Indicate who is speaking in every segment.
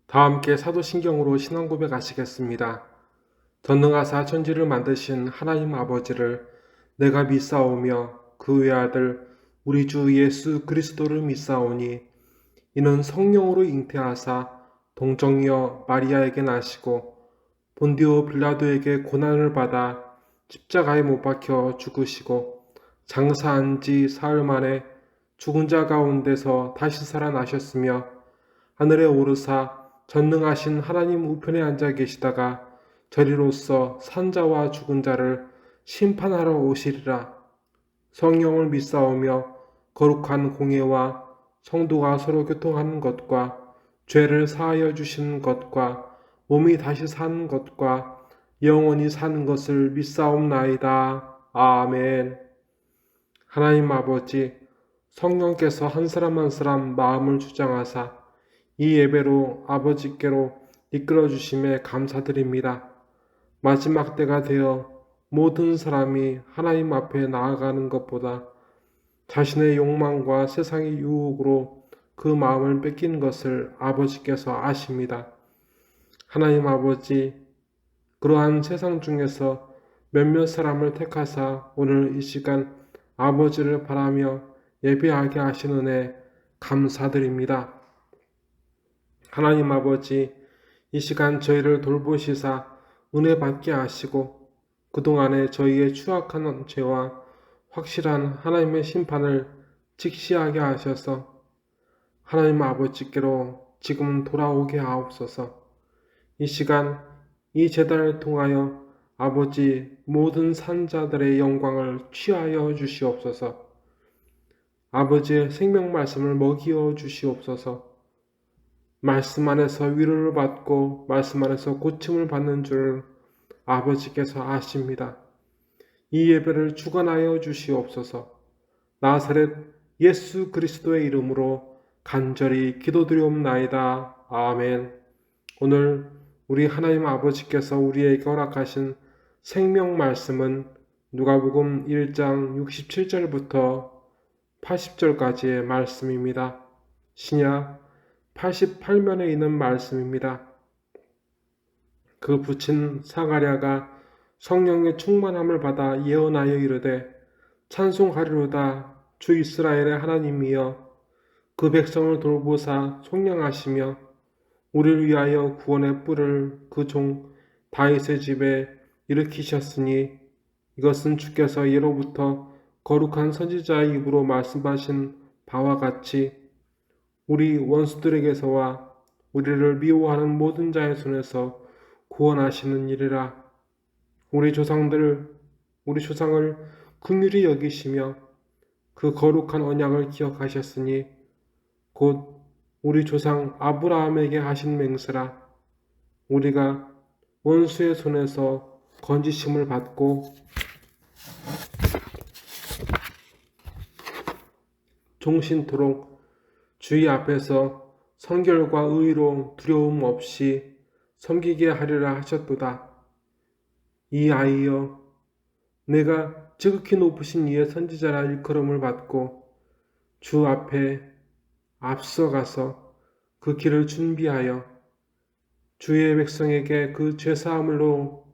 Speaker 1: 다 함께 사도신경으로 신앙 고백하시겠습니다. 전능하사 천지를 만드신 하나님 아버지를 내가 믿사오며 그 외아들 우리 주 예수 그리스도를 믿사오니 이는 성령으로 잉태하사 동정녀 마리아에게 나시고 본디오 빌라도에게 고난을 받아 십자가에 못 박혀 죽으시고 장사한 지 사흘 만에 죽은 자 가운데서 다시 살아나셨으며 하늘에 오르사 전능하신 하나님 우편에 앉아 계시다가 저리로서 산자와 죽은 자를 심판하러 오시리라. 성령을 믿사오며 거룩한 공예와 성도가 서로 교통하는 것과 죄를 사하여 주시는 것과 몸이 다시 사는 것과 영원히 사는 것을 믿사옵나이다. 아멘. 하나님 아버지, 성령께서 한 사람 한 사람 마음을 주장하사 이 예배로 아버지께로 이끌어 주심에 감사드립니다. 마지막 때가 되어 모든 사람이 하나님 앞에 나아가는 것보다 자신의 욕망과 세상의 유혹으로 그 마음을 뺏기는 것을 아버지께서 아십니다. 하나님 아버지, 그러한 세상 중에서 몇몇 사람을 택하사 오늘 이 시간 아버지를 바라며 예배하게 하신 은혜 감사드립니다. 하나님 아버지, 이 시간 저희를 돌보시사 은혜 받게 하시고 그동안에 저희의 추악한 죄와 확실한 하나님의 심판을 직시하게 하셔서 하나님 아버지께로 지금 돌아오게 하옵소서. 이 시간 이 제단을 통하여 아버지 모든 산자들의 영광을 취하여 주시옵소서. 아버지의 생명 말씀을 먹이어 주시옵소서. 말씀 안에서 위로를 받고 말씀 안에서 고침을 받는 줄 아버지께서 아십니다. 이 예배를 주관하여 주시옵소서. 나사렛 예수 그리스도의 이름으로 간절히 기도드리옵나이다. 아멘. 오늘 우리 하나님 아버지께서 우리에게 허락하신 생명 말씀은 누가복음 1장 67절부터 80절까지의 말씀입니다. 신약 88면에 있는 말씀입니다. 그 부친 사가랴가 성령의 충만함을 받아 예언하여 이르되 찬송하리로다 주 이스라엘의 하나님이여 그 백성을 돌보사 속량하시며 우리를 위하여 구원의 뿔을 그 종 다윗의 집에 일으키셨으니 이것은 주께서 예로부터 거룩한 선지자의 입으로 말씀하신 바와 같이 우리 원수들에게서와 우리를 미워하는 모든 자의 손에서 구원하시는 일이라. 우리 조상을 긍휼히 여기시며 그 거룩한 언약을 기억하셨으니 곧 우리 조상 아브라함에게 하신 맹세라. 우리가 원수의 손에서 건지심을 받고 종신토록 주의 앞에서 성결과 의로 두려움 없이 섬기게 하리라 하셨도다. 이 아이여, 내가 지극히 높으신 이의 선지자라 일컬음을 받고 주 앞에 앞서가서 그 길을 준비하여 주의 백성에게 그 죄사함으로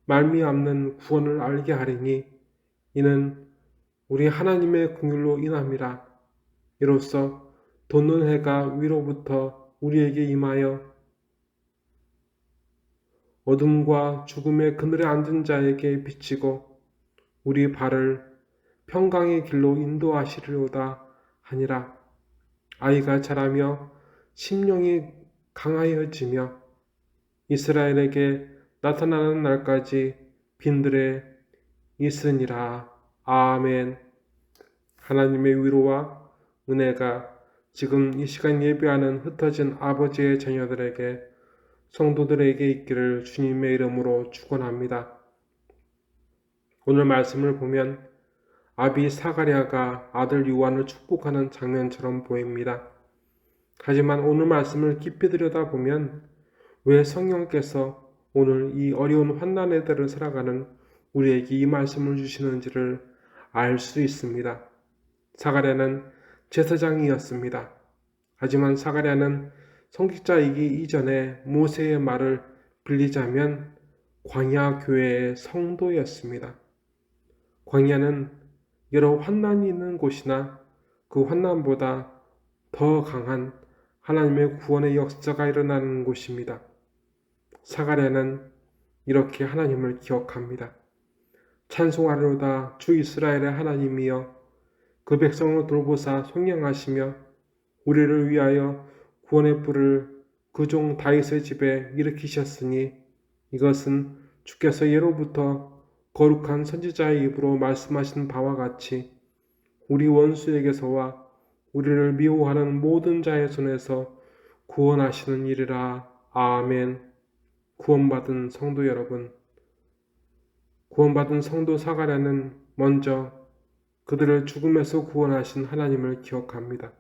Speaker 1: 말미암는 구원을 알게 하리니 이는 우리 하나님의 긍휼로 인함이라. 이로써 돋는 해가 위로부터 우리에게 임하여 어둠과 죽음의 그늘에 앉은 자에게 비치고 우리 발을 평강의 길로 인도하시리로다 하니라. 아이가 자라며 심령이 강하여지며 이스라엘에게 나타나는 날까지 빈들에 있으니라. 아멘. 하나님의 위로와 은혜가 지금 이 시간 예배하는 흩어진 아버지의 자녀들에게 성도들에게 있기를 주님의 이름으로 축원합니다. 오늘 말씀을 보면 아비 사가랴가 아들 요한을 축복하는 장면처럼 보입니다. 하지만 오늘 말씀을 깊이 들여다보면 왜 성령께서 오늘 이 어려운 환난의 때를 살아가는 우리에게 이 말씀을 주시는지를 알 수 있습니다. 사가랴는 제사장이었습니다. 하지만 사가랴는 성직자이기 이전에 모세의 말을 빌리자면 광야 교회의 성도였습니다. 광야는 여러 환난이 있는 곳이나 그 환난보다 더 강한 하나님의 구원의 역사가 일어나는 곳입니다. 사가랴는 이렇게 하나님을 기억합니다. 찬송하리로다 주 이스라엘의 하나님이여 그 백성을 돌보사 속량하시며 우리를 위하여 구원의 뿔을 그 종 다윗의 집에 일으키셨으니 이것은 주께서 예로부터 거룩한 선지자의 입으로 말씀하신 바와 같이 우리 원수에게서와 우리를 미워하는 모든 자의 손에서 구원하시는 일이라. 아멘. 구원받은 성도 여러분, 구원받은 성도 사가랴는 먼저 그들을 죽음에서 구원하신 하나님을 기억합니다.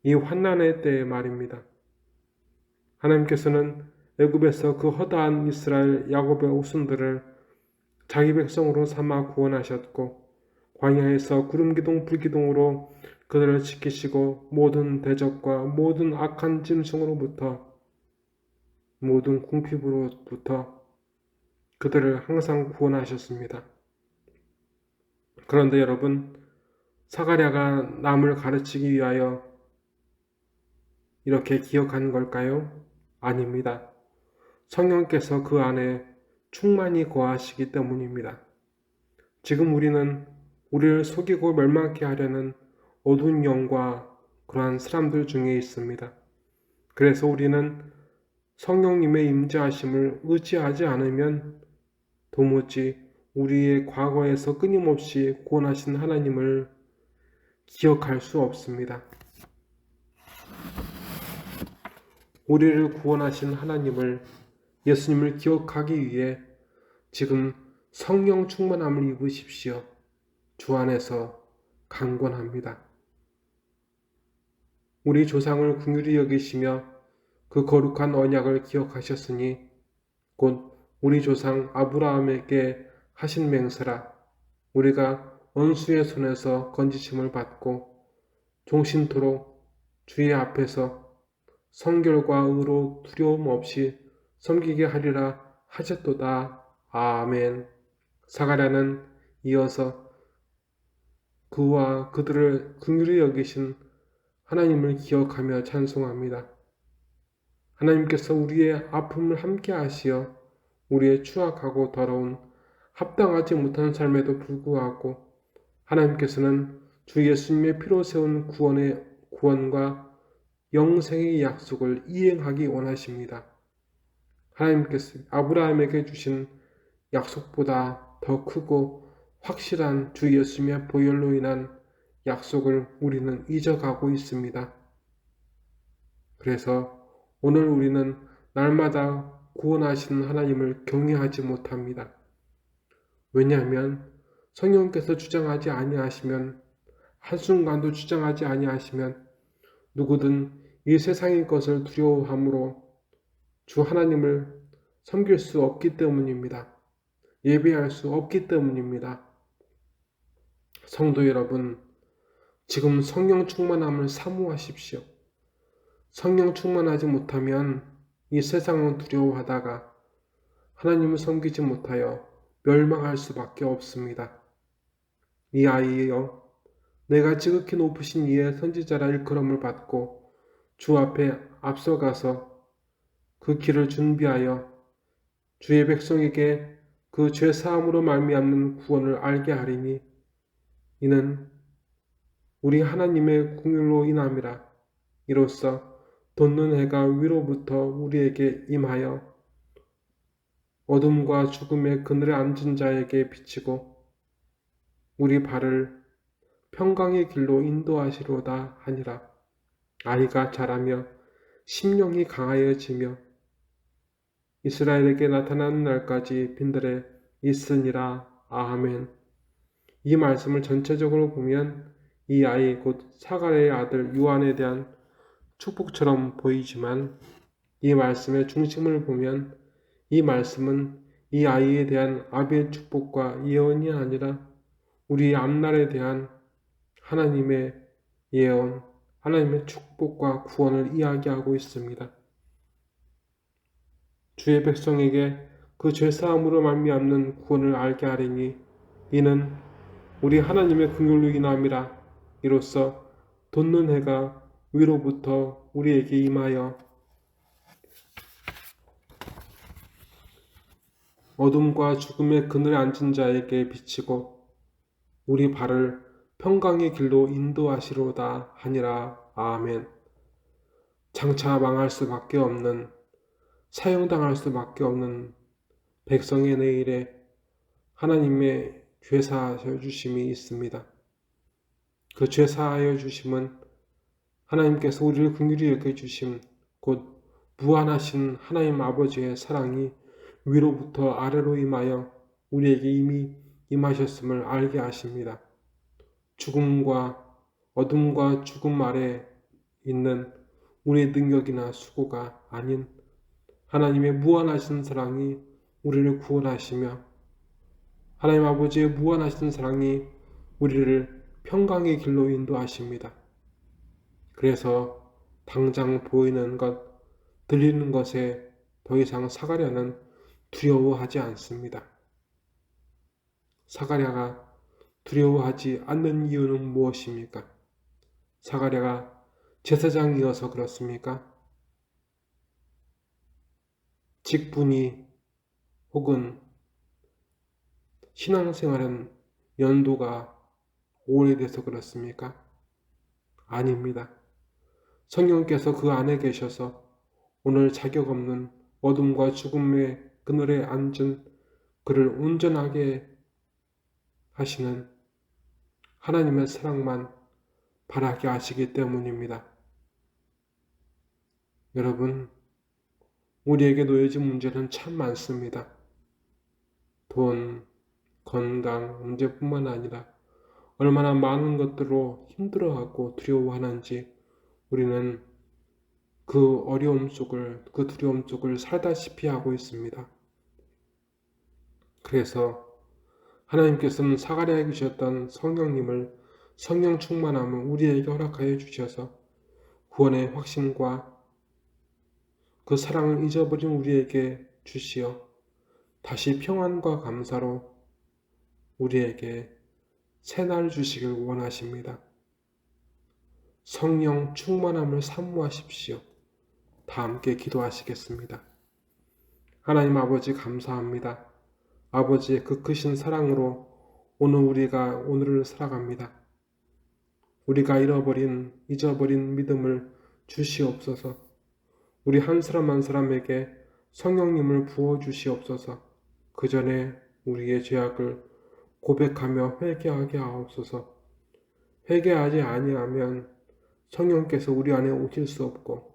Speaker 1: 이 환난의 때의 말입니다. 하나님께서는 애굽에서 그 허다한 이스라엘 야곱의 후손들을 자기 백성으로 삼아 구원하셨고 광야에서 구름기둥 불기둥으로 그들을 지키시고 모든 대적과 모든 악한 짐승으로부터 모든 궁핍으로부터 그들을 항상 구원하셨습니다. 그런데 여러분, 사가랴가 남을 가르치기 위하여 이렇게 기억한 걸까요? 아닙니다. 성령께서 그 안에 충만히 거하시기 때문입니다. 지금 우리는 우리를 속이고 멸망케 하려는 어두운 영과 그러한 사람들 중에 있습니다. 그래서 우리는 성령님의 임재하심을 의지하지 않으면 도무지 우리의 과거에서 끊임없이 구원하신 하나님을 기억할 수 없습니다. 우리를 구원하신 하나님을, 예수님을 기억하기 위해 지금 성령 충만함을 입으십시오. 주 안에서 강권합니다. 우리 조상을 긍휼히 여기시며 그 거룩한 언약을 기억하셨으니 곧 우리 조상 아브라함에게 하신 맹세라. 우리가 원수의 손에서 건지심을 받고 종신토록 주의 앞에서 성결과 의로 두려움 없이 섬기게 하리라 하셨도다. 아멘. 사가랴는 이어서 그와 그들을 긍휼히 여기신 하나님을 기억하며 찬송합니다. 하나님께서 우리의 아픔을 함께 하시어 우리의 추악하고 더러운 합당하지 못한 삶에도 불구하고 하나님께서는 주 예수님의 피로 세운 구원과 영생의 약속을 이행하기 원하십니다. 하나님께서 아브라함에게 주신 약속보다 더 크고 확실한 주 예수님의 보혈로 인한 약속을 우리는 잊어가고 있습니다. 그래서 오늘 우리는 날마다 구원하시는 하나님을 경외하지 못합니다. 왜냐하면 성령께서 주장하지 아니하시면, 한순간도 주장하지 아니하시면 누구든 이 세상의 것을 두려워함으로 주 하나님을 섬길 수 없기 때문입니다. 예배할 수 없기 때문입니다. 성도 여러분, 지금 성령 충만함을 사모하십시오. 성령 충만하지 못하면 이 세상을 두려워하다가 하나님을 섬기지 못하여 멸망할 수밖에 없습니다. 이 아이여, 내가 지극히 높으신 이의 선지자라 일컬음을 받고 주 앞에 앞서가서 그 길을 준비하여 주의 백성에게 그 죄사함으로 말미암는 구원을 알게 하리니 이는 우리 하나님의 긍휼로 인함이라. 이로써 돋는 해가 위로부터 우리에게 임하여 어둠과 죽음의 그늘에 앉은 자에게 비치고 우리 발을 평강의 길로 인도하시로다 하니라. 아이가 자라며 심령이 강하여지며 이스라엘에게 나타나는 날까지 빈들에 있으니라. 아멘. 이 말씀을 전체적으로 보면 이 아이 곧 사가랴의 아들 요한에 대한 축복처럼 보이지만 이 말씀의 중심을 보면 이 말씀은 이 아이에 대한 아비의 축복과 예언이 아니라 우리 앞날에 대한 하나님의 예언, 하나님의 축복과 구원을 이야기하고 있습니다. 주의 백성에게 그 죄사함으로 말미암는 구원을 알게 하리니 이는 우리 하나님의 긍휼로 인함이라. 이로써 돋는 해가 위로부터 우리에게 임하여 어둠과 죽음의 그늘에 앉은 자에게 비치고 우리 발을 평강의 길로 인도하시로다 하니라. 아멘. 장차 망할 수밖에 없는, 사형당할 수밖에 없는 백성의 내일에 하나님의 죄사하여 주심이 있습니다. 그 죄사하여 주심은 하나님께서 우리를 긍휼히 여겨주심, 곧 무한하신 하나님 아버지의 사랑이 위로부터 아래로 임하여 우리에게 이미 임하셨음을 알게 하십니다. 죽음과 어둠과 죽음 아래 있는 우리의 능력이나 수고가 아닌 하나님의 무한하신 사랑이 우리를 구원하시며 하나님 아버지의 무한하신 사랑이 우리를 평강의 길로 인도하십니다. 그래서 당장 보이는 것, 들리는 것에 더 이상 사가랴는 두려워하지 않습니다. 사가랴가 두려워하지 않는 이유는 무엇입니까? 사가랴가 제사장이어서 그렇습니까? 직분이 혹은 신앙생활은 연도가 오래돼서 그렇습니까? 아닙니다. 성령께서 그 안에 계셔서 오늘 자격 없는 어둠과 죽음의 그늘에 앉은 그를 온전하게 하시는 하나님의 사랑만 바라게 하시기 때문입니다. 여러분, 우리에게 놓여진 문제는 참 많습니다. 돈, 건강, 문제뿐만 아니라 얼마나 많은 것들로 힘들어하고 두려워하는지 우리는 그 어려움 속을, 그 두려움 속을 살다시피 하고 있습니다. 그래서 하나님께서는 사가랴에게 주셨던 성령님을 성령 충만함을 우리에게 허락하여 주셔서 구원의 확신과 그 사랑을 잊어버린 우리에게 주시어 다시 평안과 감사로 우리에게 새날 주시길 원하십니다. 성령 충만함을 사모하십시오. 다 함께 기도하시겠습니다. 하나님 아버지 감사합니다. 아버지의 그 크신 사랑으로 오늘 우리가 오늘을 살아갑니다. 우리가 잊어버린 믿음을 주시옵소서. 우리 한 사람 한 사람에게 성령님을 부어주시옵소서. 그 전에 우리의 죄악을 고백하며 회개하게 하옵소서. 회개하지 아니하면 성령께서 우리 안에 오실 수 없고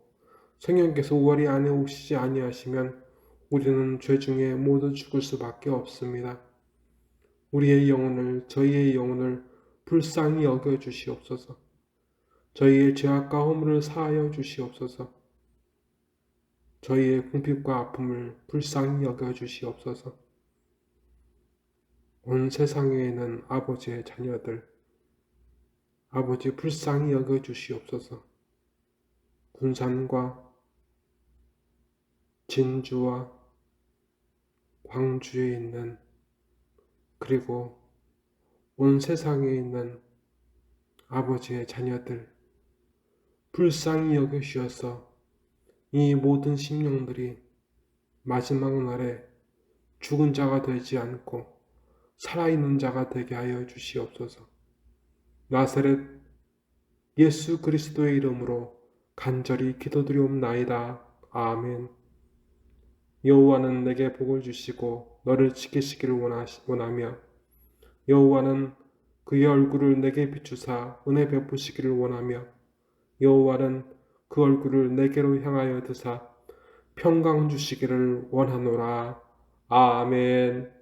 Speaker 1: 성령께서 우리 안에 오시지 아니하시면 우리는 죄 중에 모두 죽을 수밖에 없습니다. 우리의 영혼을, 저희의 영혼을 불쌍히 여겨 주시옵소서. 저희의 죄악과 허물을 사하여 주시옵소서. 저희의 궁핍과 아픔을 불쌍히 여겨 주시옵소서. 온 세상에 있는 아버지의 자녀들, 아버지 불쌍히 여겨 주시옵소서. 군산과 진주와 광주에 있는 그리고 온 세상에 있는 아버지의 자녀들 불쌍히 여겨주셔서 이 모든 심령들이 마지막 날에 죽은 자가 되지 않고 살아있는 자가 되게 하여 주시옵소서. 나사렛 예수 그리스도의 이름으로 간절히 기도드리옵나이다. 아멘. 여호와는 내게 복을 주시고 너를 지키시기를 원하며 여호와는 그의 얼굴을 내게 비추사 은혜 베푸시기를 원하며 여호와는 그 얼굴을 내게로 향하여 드사 평강 주시기를 원하노라. 아멘.